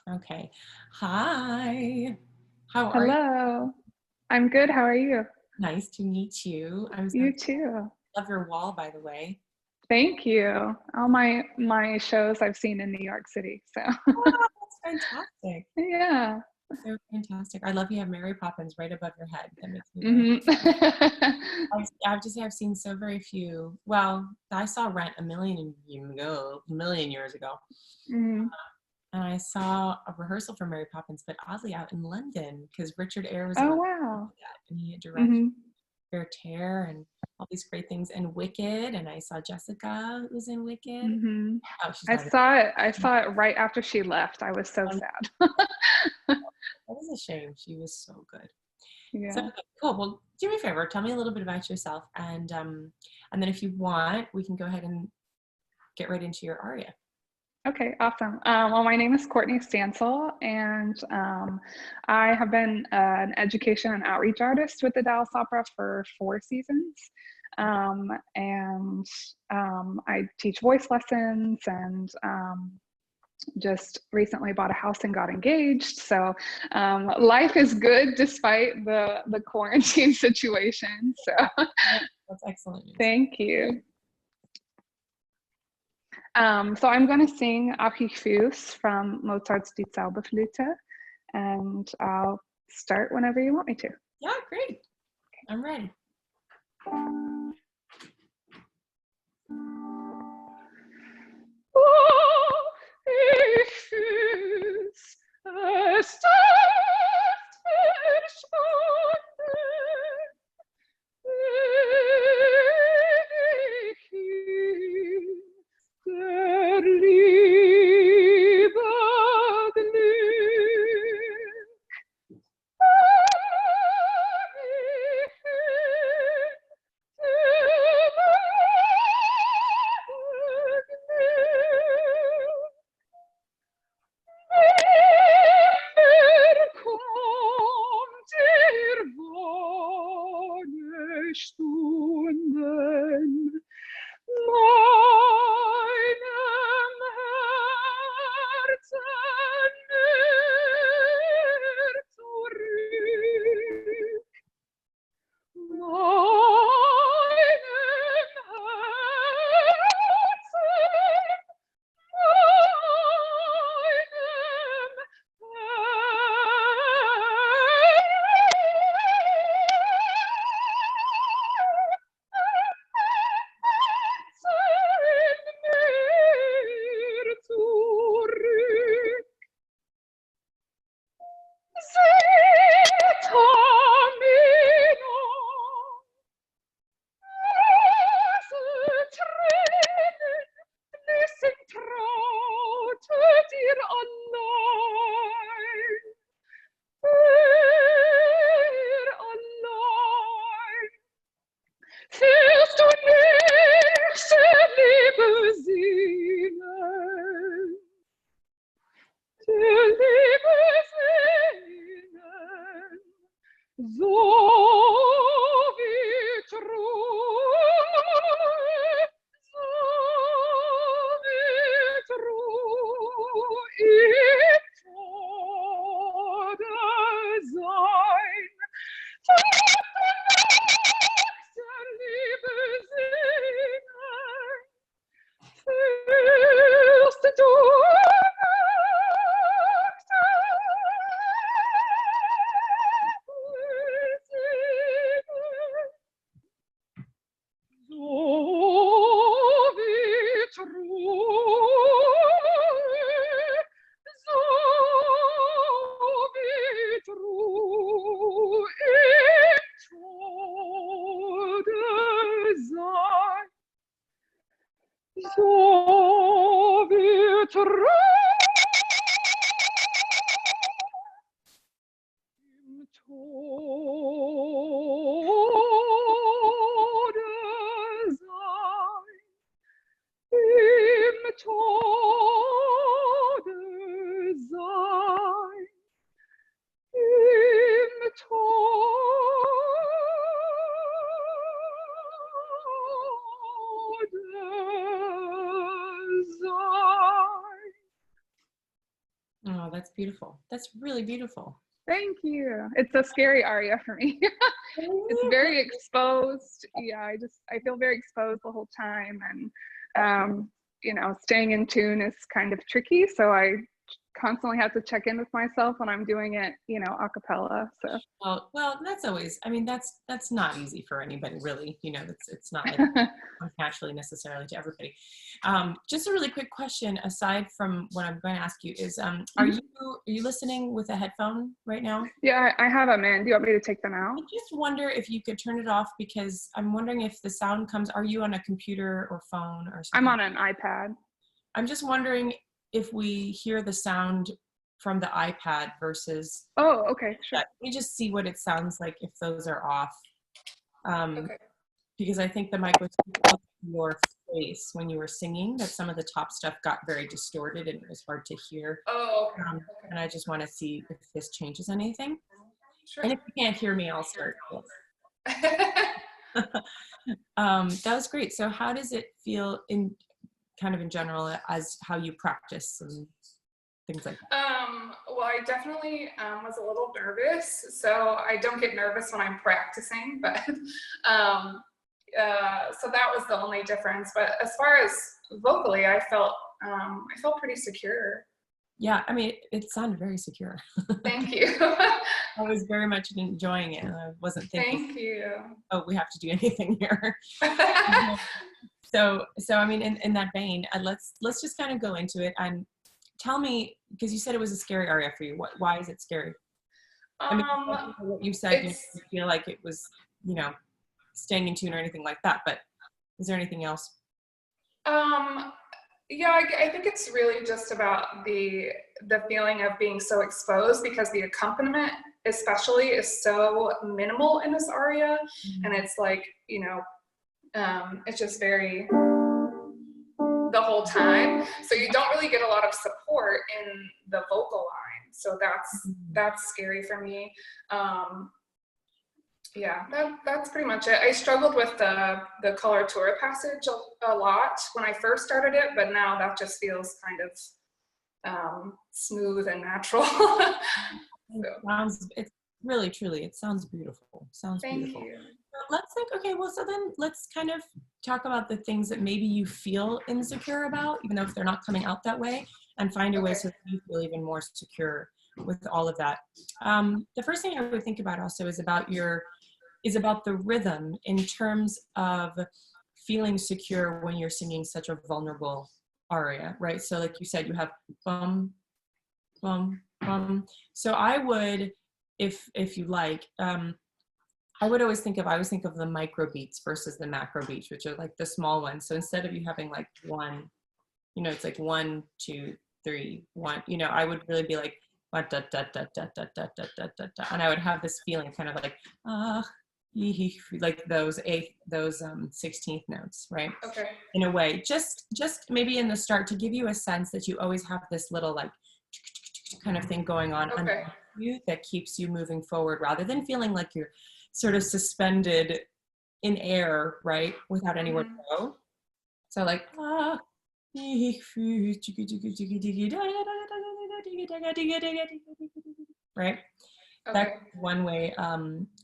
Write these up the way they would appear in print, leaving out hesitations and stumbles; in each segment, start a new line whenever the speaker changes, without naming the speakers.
Okay. Hi. How are you?
Hello. I'm good. How are you?
Nice to meet you. I was
You too.
love your wall, by the way.
Thank you. All my shows I've seen in New York City. So
Oh, that's fantastic.
yeah.
So fantastic. I love you have Mary Poppins right above your head. That makes me very
hmm
I have to say I've seen so very few. Well, I saw Rent a million years ago.
hmm
And I saw a rehearsal for Mary Poppins, but oddly out in London because Richard Eyre was the
Oh
one who
wow.
did that, and he had directed
hmm
Fair Tear and all these great things, and Wicked, and I saw Jessica who was in Wicked.
hmm
Oh, she's
I
not
saw it. I saw it right after she left. I was so
in.
sad.
That was a shame. She was so good. So
Yeah.
okay, cool. Well, do me a favor. Tell me a little bit about yourself, and then if you want, we can go ahead and get right into your aria.
Okay, awesome. Well, my name is Courtney Stancil, and I have been an education and outreach artist with the Dallas Opera for 4 seasons. And I teach voice lessons and just recently bought a house and got engaged. So life is good despite the quarantine situation. So
That's excellent news.
thank you. So I'm going to sing Archifus from Mozart's Die Zauberflöte, and I'll start whenever you want me to.
Yeah, great. I'm ready.
Archifus, es ist verschwunden, der Liebe Glück. Stunden meinem Herzen näher zurück, meinem Herzen, meinem Fühlst du nicht Liebe singen, die Liebe singen, so wie treu, so wie treu im Tode sein. Liebe singen, fühlst du
Oh, that's beautiful. That's really beautiful.
Thank you. It's a scary aria for me. It's very exposed. Yeah, I feel very exposed the whole time, and staying in tune is kind of tricky. So I constantly have to check in with myself when I'm doing it, a cappella. So
Well, that's always, I mean, that's not easy for anybody, really. It's not like comes naturally necessarily to everybody. Just a really quick question, aside from what I'm going to ask you, is are you listening with a headphone right now?
Yeah, I have them in. Do you want me to take them out?
I just wonder if you could turn it off, because I'm wondering if the sound comes, are you on a computer or phone or something?
I'm on an iPad.
I'm just wondering if we hear the sound from the iPad versus.
Oh, okay, sure.
Let me just see what it sounds like if those are off.
Okay.
Because I think the mic was up to your face when you were singing, that some of the top stuff got very distorted and it was hard to hear.
Oh, okay.
And I just want to see if this changes anything.
Sure.
And if you can't hear me, I'll start. That was great. So how does it feel in general as how you practice and things like that?
Well, I definitely was a little nervous, so I don't get nervous when I'm practicing, but so that was the only difference. But as far as vocally, I felt pretty secure.
Yeah, I mean, it sounded very secure.
Thank you.
I was very much enjoying it, and I wasn't thinking,
thank you.
oh, we have to do anything here. So I mean, in that vein, let's just kind of go into it and tell me, because you said it was a scary area for you. Why is it scary? I mean, what you said, you feel like it was, staying in tune or anything like that, but is there anything else?
Yeah, I think it's really just about the feeling of being so exposed, because the accompaniment especially is so minimal in this aria, and it's like, it's just very the whole time, so you don't really get a lot of support in the vocal line, so that's scary for me. Yeah, that's pretty much it. I struggled with the coloratura passage a lot when I first started it, but now that just feels kind of smooth and natural.
It's really, truly, it sounds beautiful. Sounds beautiful.
Thank you.
Let's think, okay, well, so then let's kind of talk about the things that maybe you feel insecure about, even though if they're not coming out that way, and find a way so that you feel even more secure with all of that. The first thing I would think about also is about the rhythm, in terms of feeling secure when you're singing such a vulnerable aria, right? So like you said, you have bum, bum, bum. So I would, if you like, I would always think of the micro beats versus the macro beats, which are like the small ones. So instead of you having like one, it's like 1, 2, 3, 1, I would really be like, da, da, da, da, da, da, da, da, da, da. And I would have this feeling kind of like, like those 16th notes, right?
Okay.
In a way, just maybe in the start, to give you a sense that you always have this little like kind of thing going on under you that keeps you moving forward, rather than feeling like you're sort of suspended in air, right, without anywhere to go. So like, right? That's one way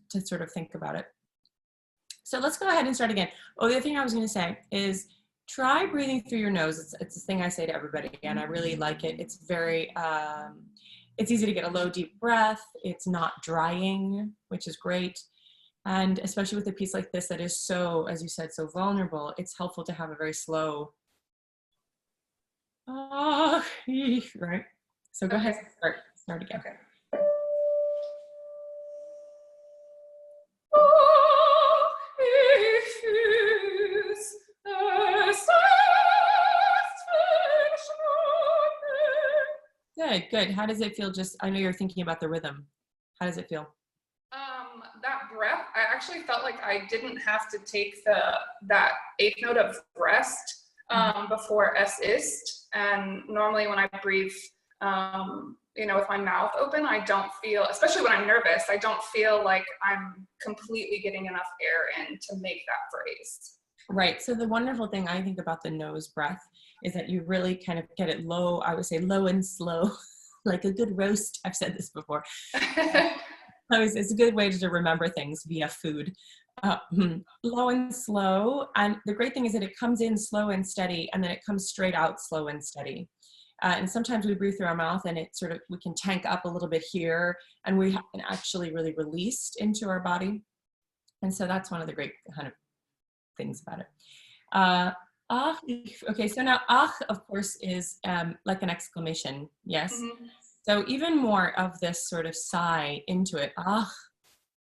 to sort of think about it. So let's go ahead and start again. Oh, the other thing I was going to say is try breathing through your nose. It's a thing I say to everybody, and I really like it. It's very, it's easy to get a low, deep breath. It's not drying, which is great. And especially with a piece like this that is so, as you said, so vulnerable, it's helpful to have a very slow, right? So go ahead, start again.
Okay.
Good. How does it feel? Just, I know you're thinking about the rhythm. How does it feel?
That breath, I actually felt like I didn't have to take that eighth note of rest before es ist. And normally when I breathe, with my mouth open, I don't feel, especially when I'm nervous, I don't feel like I'm completely getting enough air in to make that phrase.
Right. So the wonderful thing I think about the nose breath is that you really kind of get it low. I would say low and slow. like a good roast. I've said this before. It's a good way to remember things via food. Low and slow. And the great thing is that it comes in slow and steady, and then it comes straight out slow and steady. And sometimes we breathe through our mouth and it sort of, we can tank up a little bit here, and we can actually really released into our body. And so that's one of the great kind of things about it. Okay, so now ach, of course, is like an exclamation, yes? Mm-hmm. So even more of this sort of sigh into it, ach,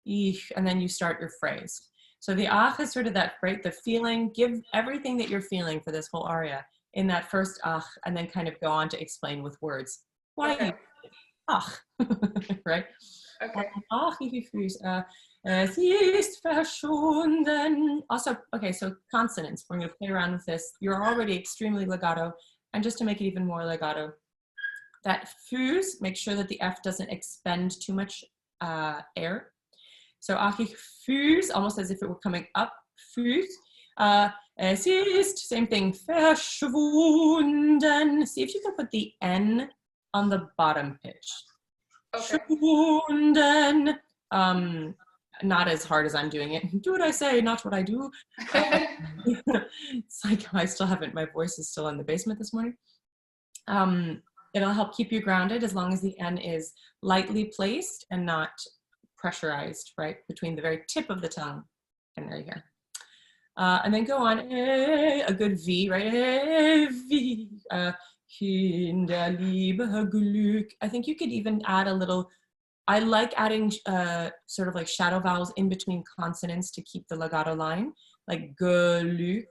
ich, and then you start your phrase. So the ach is sort of that, right, the feeling, give everything that you're feeling for this whole aria in that first ach, and then kind of go on to explain with words. Why okay. Ach, right?
Okay.
Ach, ich fühle es ist verschwunden. Also, okay, so consonants, we're going to play around with this. You're already extremely legato, and just to make it even more legato, that füß, make sure that the F doesn't expend too much air. So ach, ich füß, almost as if it were coming up, füß. Es ist, same thing, verschwunden. See if you can put the N on the bottom pitch. Okay. Verschwunden. Not as hard as I'm doing it. Do what I say, not what I do. It's like I still haven't, my voice is still in the basement this morning. It'll help keep you grounded as long as the N is lightly placed and not pressurized, right? Between the very tip of the tongue and there you go. And then go on, a good V, right? V, Kinderliebe, Glück. I think you could even add a little, I like adding sort of like shadow vowels in between consonants to keep the legato line, like Glück.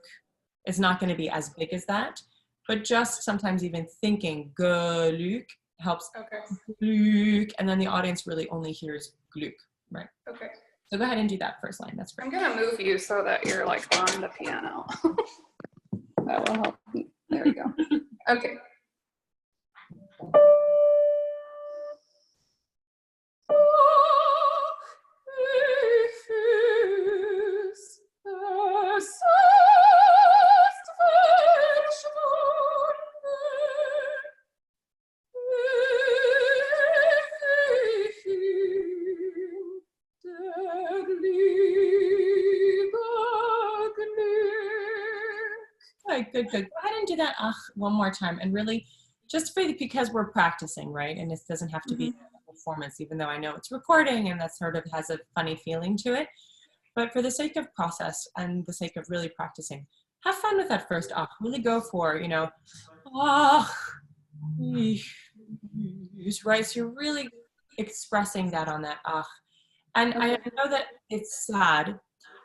It's not going to be as big as that, but just sometimes even thinking Glück helps. Okay. Glück, and then the audience really only hears Glück, right? Okay. So go ahead and do that first line. That's great.
I'm going to move you so that you're like on the piano. That will help. There we go. Okay.
Good. Go ahead and do that ach one more time, and really just because we're practicing, right? And this doesn't have to be a performance, even though I know it's recording and that sort of has a funny feeling to it. But for the sake of process and the sake of really practicing, have fun with that first ach. Really go for, you know, ach, right? So you're really expressing that on that ach. And I know that it's sad,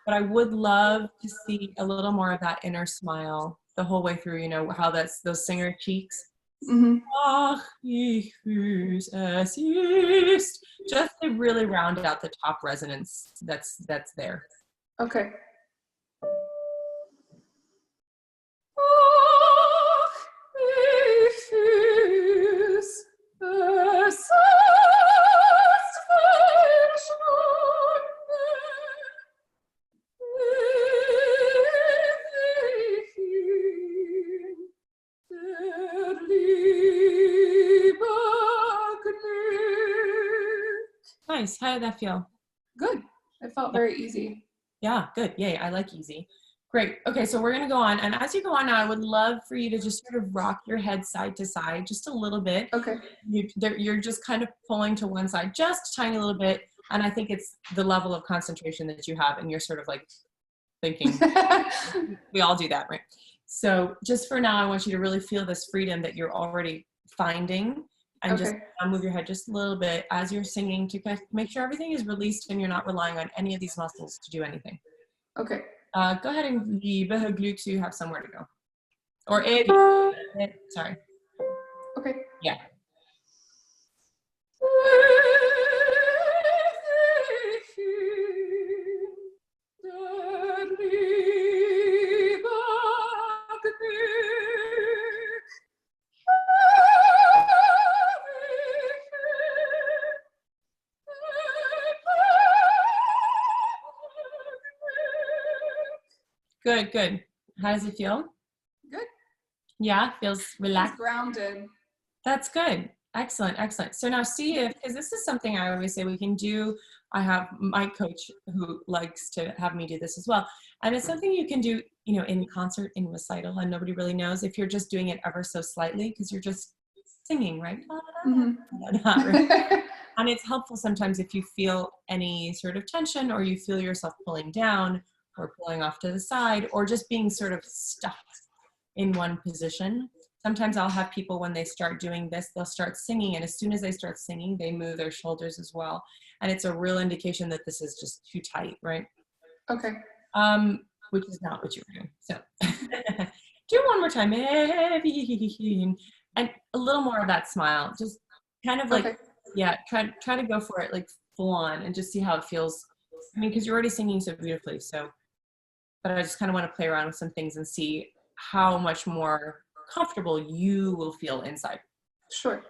but I would love to see a little more of that inner smile the whole way through, you know, how that's those singer cheeks. Ach, ich fühl's, es ist. Just to really round out the top resonance that's there.
Okay.
Nice. How did that feel?
Good. It felt very easy.
Yeah, good. Yay. I like easy. Great. Okay, so we're going to go on. And as you go on now, I would love for you to just sort of rock your head side to side just a little bit.
Okay.
You're just kind of pulling to one side just a tiny little bit. And I think it's the level of concentration that you have. And you're sort of like thinking, we all do that, right? So just for now, I want you to really feel this freedom that you're already finding. And just move your head just a little bit as you're singing to make sure everything is released and you're not relying on any of these muscles to do anything.
Okay.
Go ahead and Liebe, Glück, so you have somewhere to go. Or sorry.
Okay.
Yeah. Good. How does it feel?
Good.
Yeah, feels relaxed.
It's grounded.
That's good. Excellent, excellent. So now see if, because this is something I always say we can do. I have my coach who likes to have me do this as well. And it's something you can do, you know, in concert, in recital, and nobody really knows if you're just doing it ever so slightly because you're just singing, right?
Mm-hmm.
And it's helpful sometimes if you feel any sort of tension or you feel yourself pulling down or pulling off to the side or just being sort of stuck in one position. Sometimes I'll have people when they start doing this, they'll start singing, and as soon as they start singing, they move their shoulders as well. And it's a real indication that this is just too tight, right?
Okay.
Which is not what you were doing. So do one more time. And a little more of that smile. Just kind of like,
Okay.
yeah, try to go for it like full on and just see how it feels. I mean, because you're already singing so beautifully. So, but I just kind of want to play around with some things and see how much more comfortable you will feel inside.
Sure.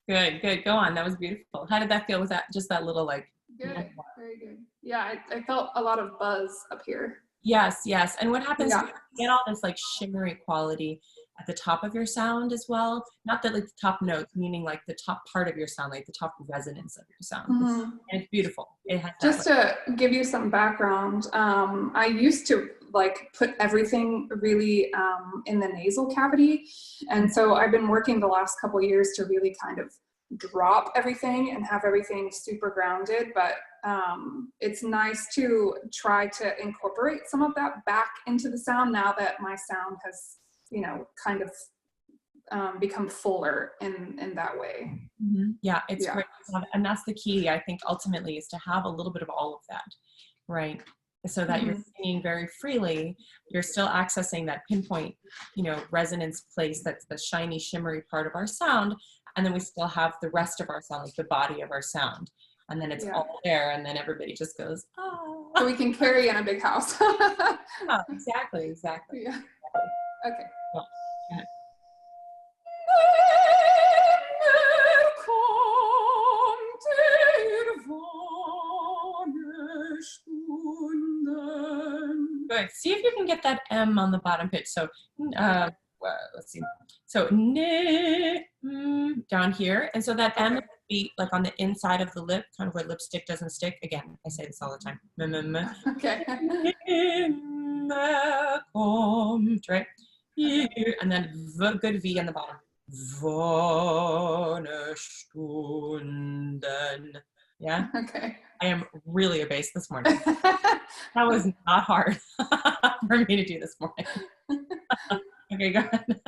Good, good. Go on. That was beautiful. How did that feel? Was that just that little like?
Good. Very good. Yeah, I felt a lot of buzz up here.
Yes, yes. And what happens
Yeah.
is you get all this like shimmery quality at the top of your sound as well. Not that like the top notes, meaning like the top part of your sound, like the top resonance of your sound.
Mm-hmm.
And it's beautiful. It has
Just to give you some background, I used to like put everything really in the nasal cavity. And so I've been working the last couple of years to really kind of drop everything and have everything super grounded. But it's nice to try to incorporate some of that back into the sound now that my sound has, you know, kind of become fuller in that way.
Mm-hmm. Yeah, it's great. And that's the key, I think, ultimately, is to have a little bit of all of that, right? So that you're singing very freely, you're still accessing that pinpoint, you know, resonance place that's the shiny, shimmery part of our sound. And then we still have the rest of our sound, like the body of our sound. And then it's all there, and then everybody just goes, oh.
So we can carry in a big house.
Yeah, exactly, exactly.
Yeah. Okay.
Well, go ahead. Good. See if you can get that M on the bottom pitch. So, let's see. So, down here. And so that M would be like on the inside of the lip, kind of where lipstick doesn't stick. Again, I say this all the time.
Okay.
Right? And then good V on the bottom. Yeah?
Okay.
I am really a bass this morning. That was not hard for me to do this morning. Okay, go ahead.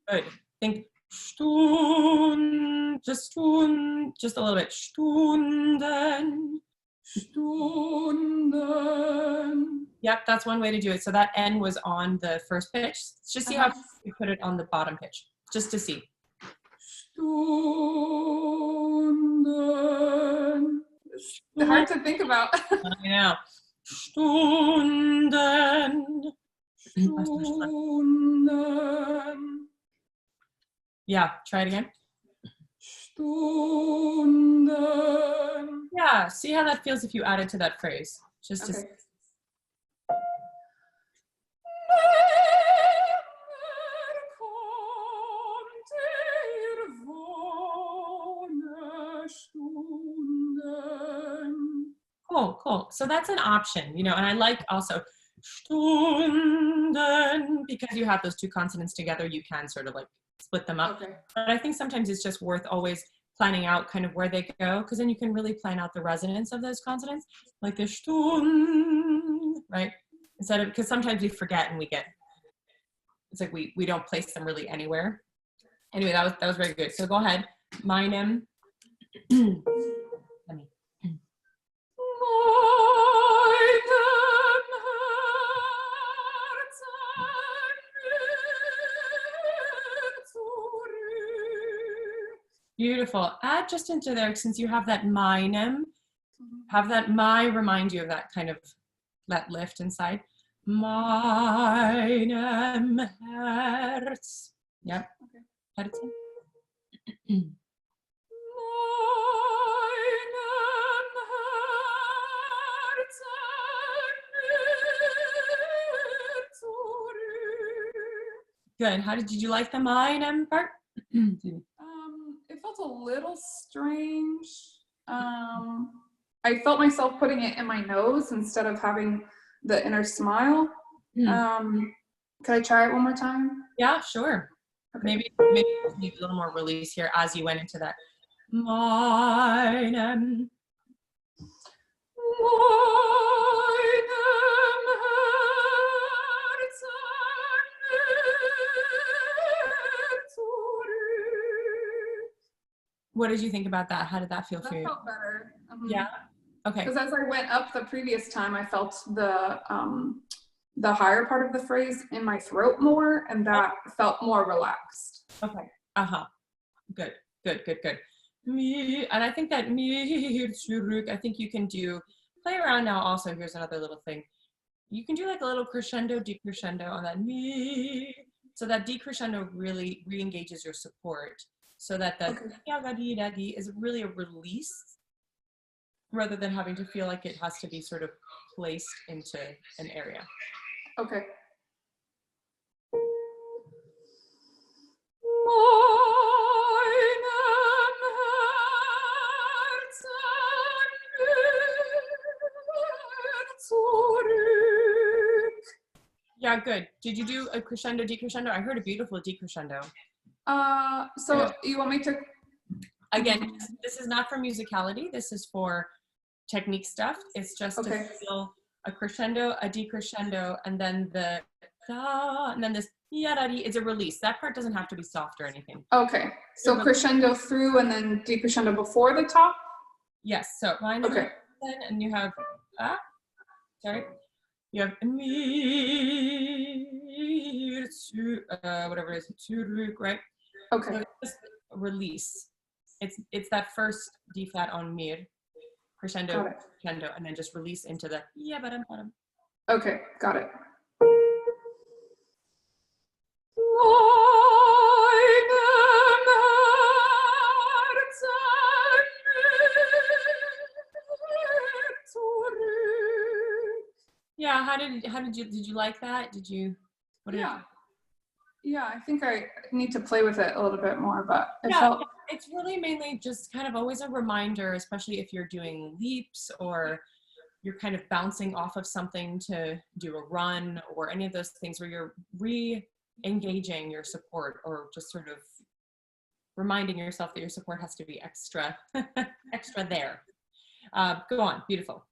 Good. Think Stunden, just a little bit. Stunden.
Stunden.
Yep, that's one way to do it. So that N was on the first pitch. Just see how you put it on the bottom pitch, just to see.
Stunden. It's hard to think about.
I know. Stunden.
Stunden.
Yeah, try it again.
Stunden.
Yeah, see how that feels if you add it to that phrase. Just to
Okay.
Cool, cool. So that's an option, you know, and I like also Stunden, because you have those two consonants together, you can sort of like split them up.
Okay.
But I think sometimes it's just worth always planning out kind of where they go, because then you can really plan out the resonance of those consonants, like the Stund, right? Instead of, because sometimes we forget and we get, it's like we don't place them really anywhere. Anyway, that was very good. So go ahead, meinem. Beautiful. Add just into there, since you have that meinem, have that my remind you of that kind of, that lift inside. Meinem Herz. Yep.
Okay.
Herzen. Good. How did you like the meinem part?
It felt a little strange. I felt myself putting it in my nose instead of having the inner smile. Could I try it one more time?
Yeah, sure.
Okay.
Maybe you need a little more release here as you went into that. Meinem. What did you think about that? How did that feel for you?
That felt better.
Yeah. Okay.
Because as I went up the previous time, I felt the higher part of the phrase in my throat more, and that felt more relaxed.
Okay. Good. And I think that I think you can play around now also. Here's another little thing. You can do like a little crescendo, decrescendo on that mi. So that decrescendo really re-engages your support, so that the yagadi is really a release rather than having to feel like it has to be sort of placed into an area.
Okay.
Yeah, good. Did you do a crescendo, decrescendo? I heard a beautiful decrescendo.
So you want me to?
Again, this is not for musicality. This is for technique stuff. It's just to feel a crescendo, a decrescendo, and then the da, and then this yarari is a release. That part doesn't have to be soft or anything.
Okay. So crescendo through and then decrescendo before the top?
Yes. So mine is and you have you have whatever it is, right?
Okay.
So just release. It's that first D flat on mir, crescendo, crescendo, and then just release into the bottom.
Okay, got it.
Yeah, how did you like that?
Yeah, I think I need to play with it a little bit more, but
it's really mainly just kind of always a reminder, especially if you're doing leaps or you're kind of bouncing off of something to do a run or any of those things where you're re-engaging your support, or just sort of reminding yourself that your support has to be extra there. Go on, beautiful.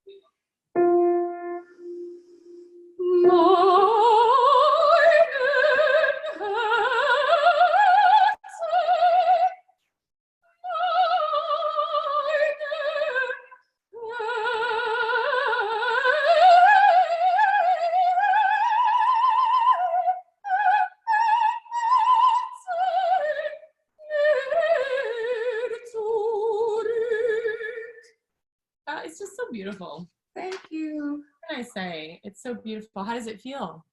It's just so beautiful.
Thank you.
What can I say? It's so beautiful. How does it feel?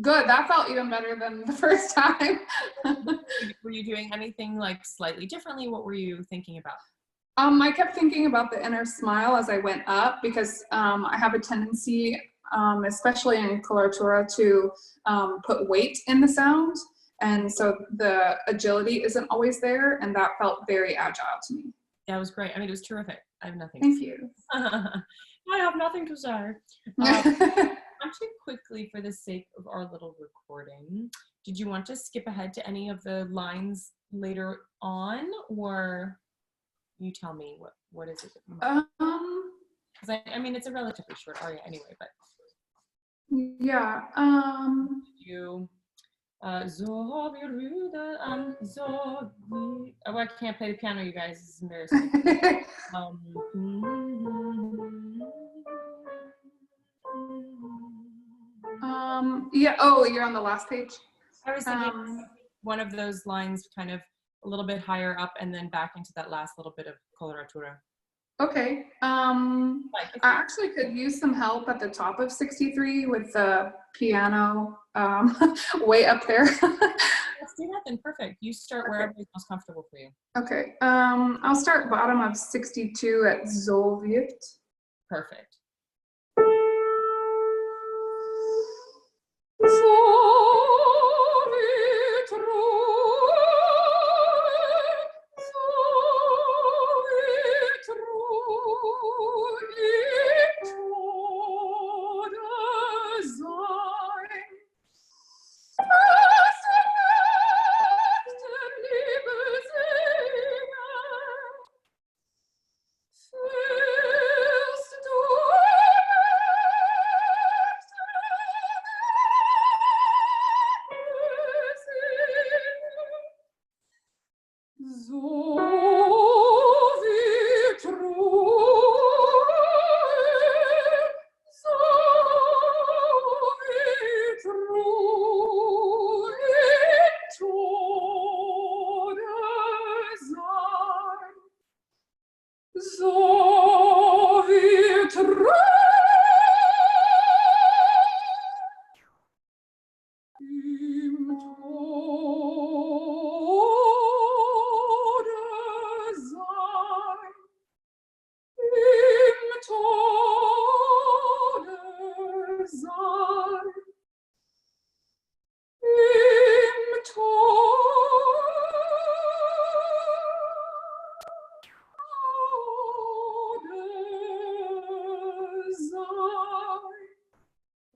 Good. That felt even better than the first time.
Were you doing anything like slightly differently? What were you thinking about?
I kept thinking about the inner smile as I went up, because I have a tendency, especially in coloratura, to put weight in the sound. And so the agility isn't always there, and that felt very agile to me.
That was great. I mean, it was terrific. I have nothing.
Thank you.
I have nothing to say. Actually, quickly, for the sake of our little recording, did you want to skip ahead to any of the lines later on, or you tell me what is it? Because I mean, it's a relatively short aria anyway, but
yeah.
You so oh, I can't play the piano, you guys. This is embarrassing.
Yeah. Oh, you're on the last page.
I was thinking one of those lines kind of a little bit higher up and then back into that last little bit of coloratura.
Okay. I actually could use some help at the top of 63 with the piano way up there.
Let's do that then. Perfect. You start wherever is most comfortable for you.
Okay. I'll start bottom of 62 at So wird.
Perfect.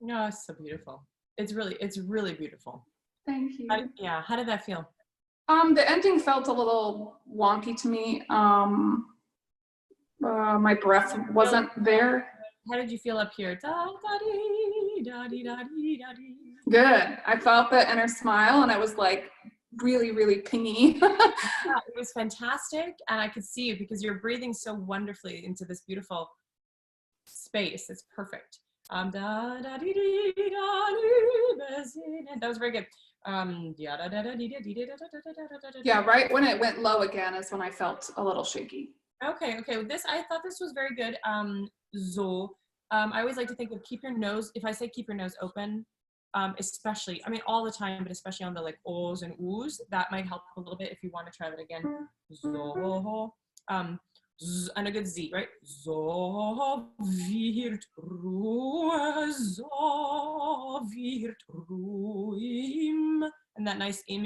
No, it's so beautiful. It's really beautiful.
Thank you.
Yeah, how did that feel?
The ending felt a little wonky to me. My breath wasn't there.
How did you feel up here? Da, da, dee, da, dee, da, dee, da, dee.
Good. I felt the inner smile, and it was like really, really pingy.
Yeah, it was fantastic, and I could see you because you're breathing so wonderfully into this beautiful space. It's perfect. Da, da, dee, dee, da, dee, that was very good.
Yeah, right when it went low again is when I felt a little shaky.
Okay. I thought this was very good. So, I always like to think of keep your nose. If I say keep your nose open, especially, I mean all the time, but especially on the like ohs and oohs, that might help a little bit if you want to try that again. So, and a good Z, right? So wird Ruhe, so wird ruhig. And that nice im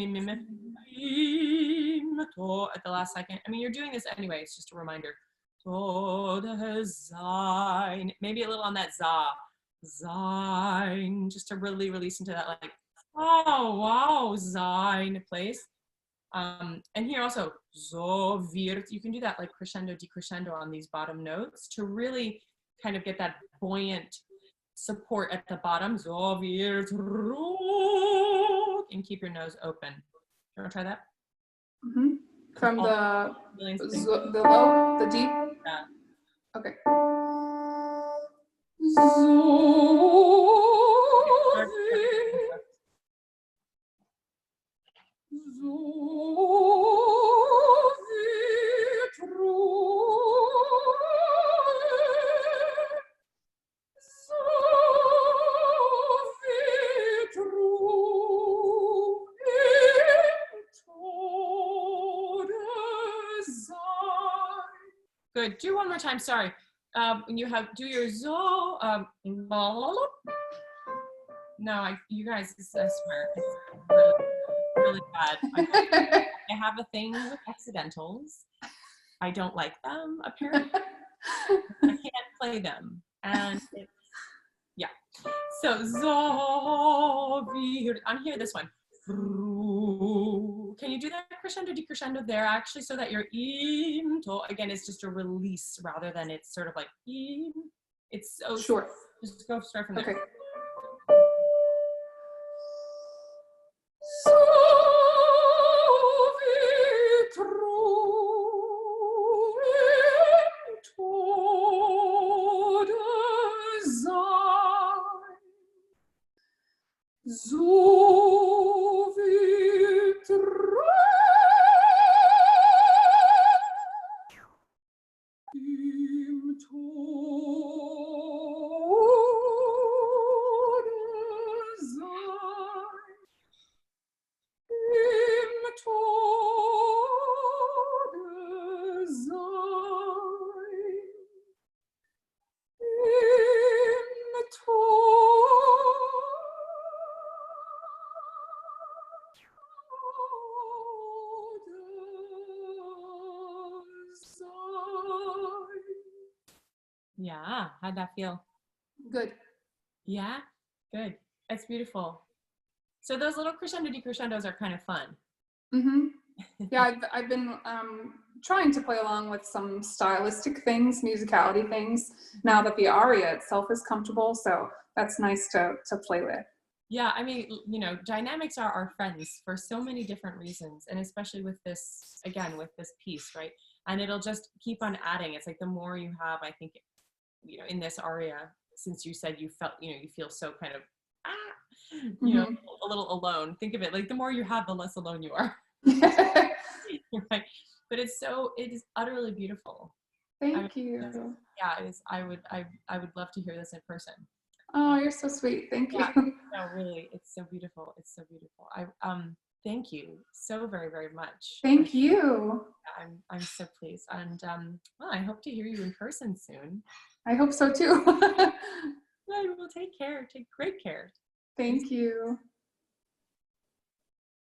to at the last second. I mean, you're doing this anyway. It's just a reminder. Tode sein. Maybe a little on that za. Sein. Just to really release into that like, oh, wow, sein place. And here also, so wird. You can do that like crescendo, decrescendo on these bottom notes to really kind of get that buoyant support at the bottom. So wird and keep your nose open. You want to try that?
Mm-hmm. From the low, the deep?
Yeah.
Okay.
Good. Do one more time. Sorry. When you do your zo. No, you guys, I swear, it's really, really bad. I have a thing with accidentals. I don't like them, apparently. I can't play them. And yeah. So, zo wird. On here, this one. Can you do that crescendo, decrescendo there actually so that your im to again is just a release rather than it's sort of like im. It's so
sure.
Just go start from there.
Okay.
Yeah. How'd that feel?
Good.
Yeah. Good. That's beautiful. So those little crescendo decrescendos are kind of fun.
Mm-hmm. Yeah, I've been trying to play along with some stylistic things, musicality things, now that the aria itself is comfortable. So that's nice to play with.
Yeah, I mean, you know, dynamics are our friends for so many different reasons, and especially with this, again, with this piece, right? And it'll just keep on adding. It's like the more you have, I think, you know, in this aria, since you said you felt, you know, you feel so kind of, you know, a little alone. Think of it like the more you have, the less alone you are. Right? But it is utterly beautiful.
Thank you.
Yeah, it is. I would love to hear this in person.
Oh, you're so sweet. Thank you.
Yeah, no, really, it's so beautiful. It's so beautiful. Thank you so very, very much.
Thank you.
I'm so pleased, and well, I hope to hear you in person soon.
I hope so too.
Yeah, you will take care. Take great care.
Thank you.